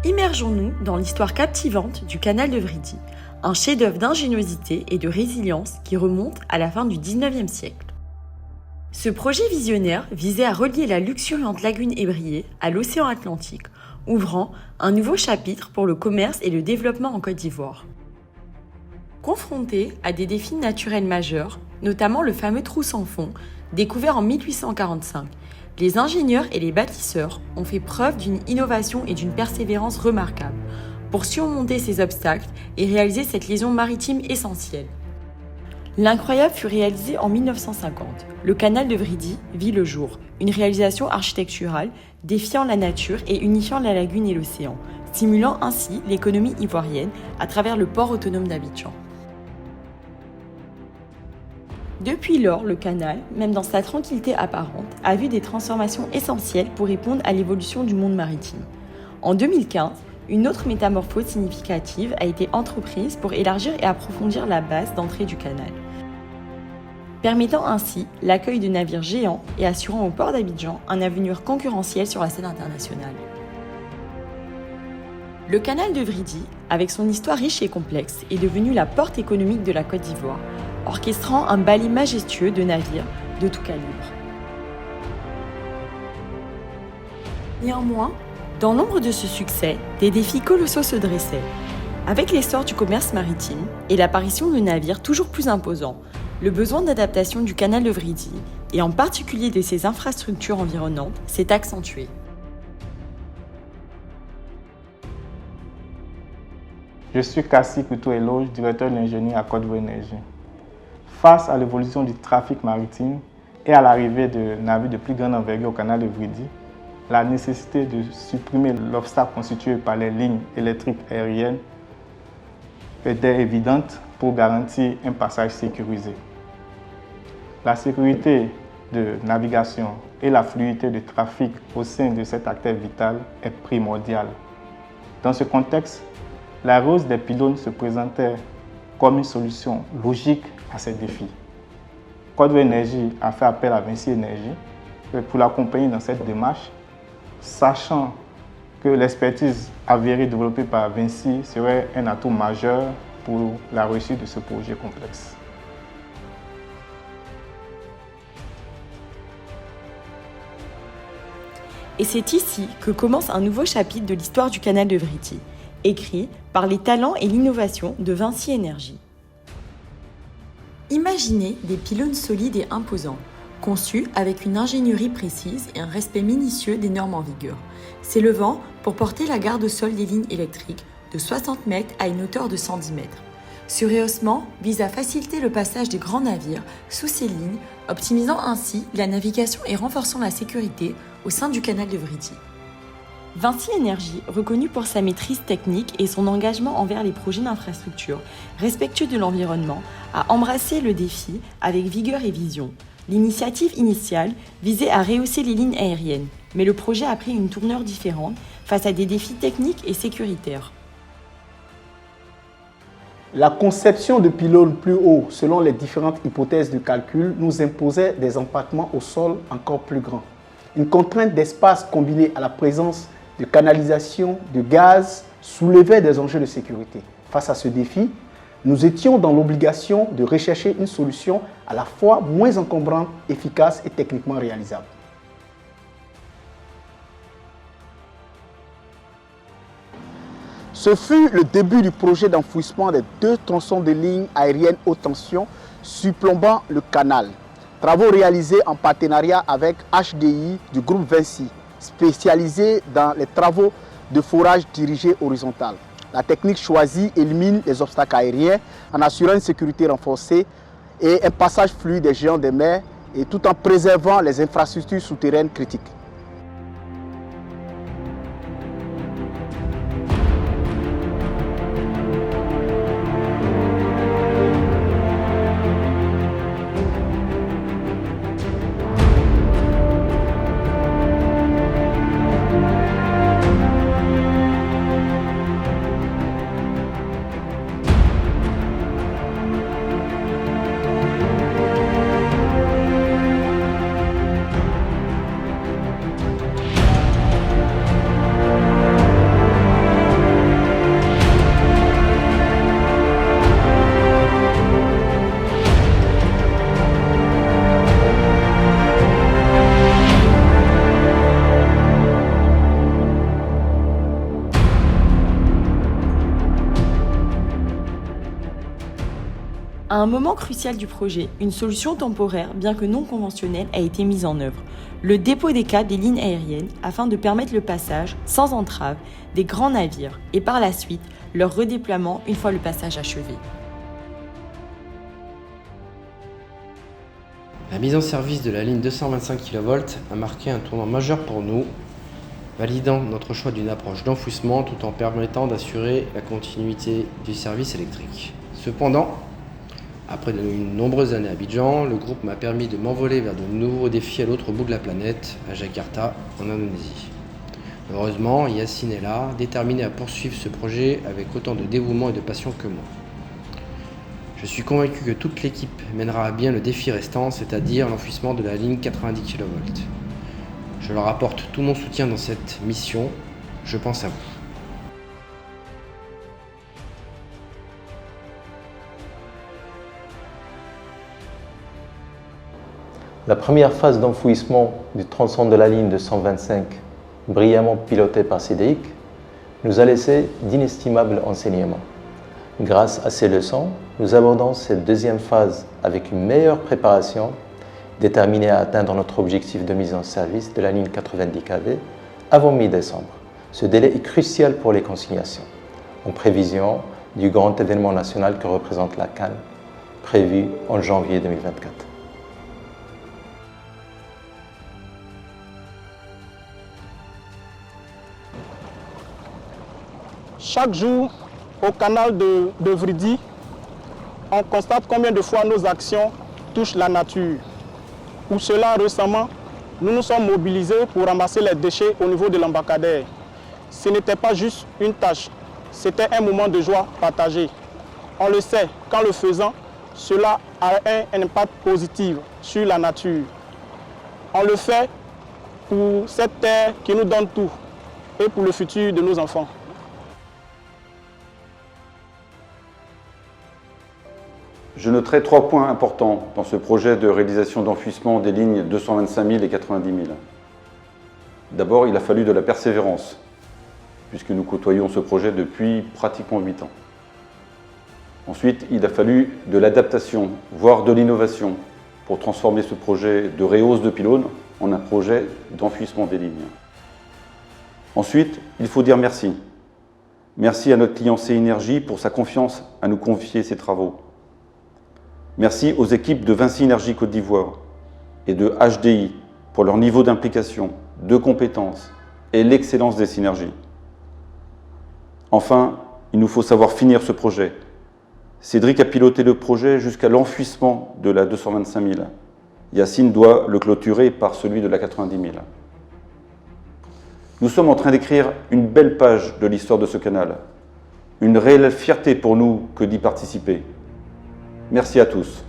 Immergeons-nous dans l'histoire captivante du canal de Vridy, un chef-d'œuvre d'ingéniosité et de résilience qui remonte à la fin du XIXe siècle. Ce projet visionnaire visait à relier la luxuriante lagune ébriée à l'océan Atlantique, ouvrant un nouveau chapitre pour le commerce et le développement en Côte d'Ivoire. Confronté à des défis naturels majeurs, notamment le fameux trou sans fond, découvert en 1845, les ingénieurs et les bâtisseurs ont fait preuve d'une innovation et d'une persévérance remarquables pour surmonter ces obstacles et réaliser cette liaison maritime essentielle. L'incroyable fut réalisé en 1950. Le canal de Vridy vit le jour, une réalisation architecturale défiant la nature et unifiant la lagune et l'océan, stimulant ainsi l'économie ivoirienne à travers le port autonome d'Abidjan. Depuis lors, le canal, même dans sa tranquillité apparente, a vu des transformations essentielles pour répondre à l'évolution du monde maritime. En 2015, une autre métamorphose significative a été entreprise pour élargir et approfondir la base d'entrée du canal, permettant ainsi l'accueil de navires géants et assurant au port d'Abidjan un avenir concurrentiel sur la scène internationale. Le canal de Vridy, avec son histoire riche et complexe, est devenu la porte économique de la Côte d'Ivoire, orchestrant un balai majestueux de navires de tout calibre. Néanmoins, dans l'ombre de ce succès, des défis colossaux se dressaient. Avec l'essor du commerce maritime et l'apparition de navires toujours plus imposants, le besoin d'adaptation du canal de Vridy, et en particulier de ses infrastructures environnantes, s'est accentué. Je suis Kassi Couto-Eloge, directeur de l'ingénierie à Côte d'Ivoire Énergie. Face à l'évolution du trafic maritime et à l'arrivée de navires de plus grande envergure au canal de Vridy, la nécessité de supprimer l'obstacle constitué par les lignes électriques aériennes était évidente pour garantir un passage sécurisé. La sécurité de navigation et la fluidité de trafic au sein de cet acteur vital est primordiale. Dans ce contexte, la rehausse des pylônes se présentait comme une solution logique à ces défis. Côte d'Ivoire Énergie a fait appel à Vinci Énergie pour l'accompagner dans cette démarche, sachant que l'expertise avérée développée par Vinci serait un atout majeur pour la réussite de ce projet complexe. Et c'est ici que commence un nouveau chapitre de l'histoire du canal de Vridy, écrit par les talents et l'innovation de Vinci Énergie. Imaginez des pylônes solides et imposants, conçus avec une ingénierie précise et un respect minutieux des normes en vigueur, s'élevant pour porter la garde au sol des lignes électriques de 60 mètres à une hauteur de 110 mètres. Ce rehaussement vise à faciliter le passage des grands navires sous ces lignes, optimisant ainsi la navigation et renforçant la sécurité au sein du canal de Vridy. Vinci Énergie, reconnu pour sa maîtrise technique et son engagement envers les projets d'infrastructure respectueux de l'environnement, a embrassé le défi avec vigueur et vision. L'initiative initiale visait à rehausser les lignes aériennes, mais le projet a pris une tournure différente face à des défis techniques et sécuritaires. La conception de pylônes plus hauts selon les différentes hypothèses de calcul nous imposait des empattements au sol encore plus grands. Une contrainte d'espace combinée à la présence de canalisation, de gaz, soulevait des enjeux de sécurité. Face à ce défi, nous étions dans l'obligation de rechercher une solution à la fois moins encombrante, efficace et techniquement réalisable. Ce fut le début du projet d'enfouissement des 2 tronçons de lignes aériennes haute tension surplombant le canal. Travaux réalisés en partenariat avec HDI du groupe Vinci, spécialisé dans les travaux de forage dirigé horizontal. La technique choisie élimine les obstacles aériens en assurant une sécurité renforcée et un passage fluide des géants des mers, et tout en préservant les infrastructures souterraines critiques. À un moment crucial du projet, une solution temporaire, bien que non conventionnelle, a été mise en œuvre. Le dépôt des câbles des lignes aériennes afin de permettre le passage, sans entrave, des grands navires et par la suite, leur redéploiement une fois le passage achevé. La mise en service de la ligne 225 kV a marqué un tournant majeur pour nous, validant notre choix d'une approche d'enfouissement tout en permettant d'assurer la continuité du service électrique. Cependant, après de nombreuses années à Abidjan, le groupe m'a permis de m'envoler vers de nouveaux défis à l'autre bout de la planète, à Jakarta, en Indonésie. Heureusement, Yacine est là, déterminé à poursuivre ce projet avec autant de dévouement et de passion que moi. Je suis convaincu que toute l'équipe mènera à bien le défi restant, c'est-à-dire l'enfouissement de la ligne 90 kV. Je leur apporte tout mon soutien dans cette mission. Je pense à vous. La première phase d'enfouissement du tronçon de la ligne 225, brillamment pilotée par CDIC, nous a laissé d'inestimables enseignements. Grâce à ces leçons, nous abordons cette deuxième phase avec une meilleure préparation, déterminée à atteindre notre objectif de mise en service de la ligne 90 kV avant mi-décembre. Ce délai est crucial pour les consignations, en prévision du grand événement national que représente la CAN, prévu en janvier 2024. Chaque jour, au canal de Vridi, on constate combien de fois nos actions touchent la nature. Pour cela, récemment, nous nous sommes mobilisés pour ramasser les déchets au niveau de l'embarcadère. Ce n'était pas juste une tâche, c'était un moment de joie partagé. On le sait, qu'en le faisant, cela a un impact positif sur la nature. On le fait pour cette terre qui nous donne tout et pour le futur de nos enfants. Je noterai 3 points importants dans ce projet de réalisation d'enfouissement des lignes 225 000 et 90 000. D'abord, il a fallu de la persévérance, puisque nous côtoyons ce projet depuis pratiquement 8 ans. Ensuite, il a fallu de l'adaptation, voire de l'innovation, pour transformer ce projet de rehausse de pylônes en un projet d'enfouissement des lignes. Ensuite, il faut dire merci. Merci à notre client C-Énergie pour sa confiance à nous confier ces travaux. Merci aux équipes de Vinci Énergie Côte d'Ivoire et de HDI pour leur niveau d'implication, de compétences et l'excellence des synergies. Enfin, il nous faut savoir finir ce projet. Cédric a piloté le projet jusqu'à l'enfouissement de la 225 000. Yacine doit le clôturer par celui de la 90 000. Nous sommes en train d'écrire une belle page de l'histoire de ce canal. Une réelle fierté pour nous que d'y participer. Merci à tous.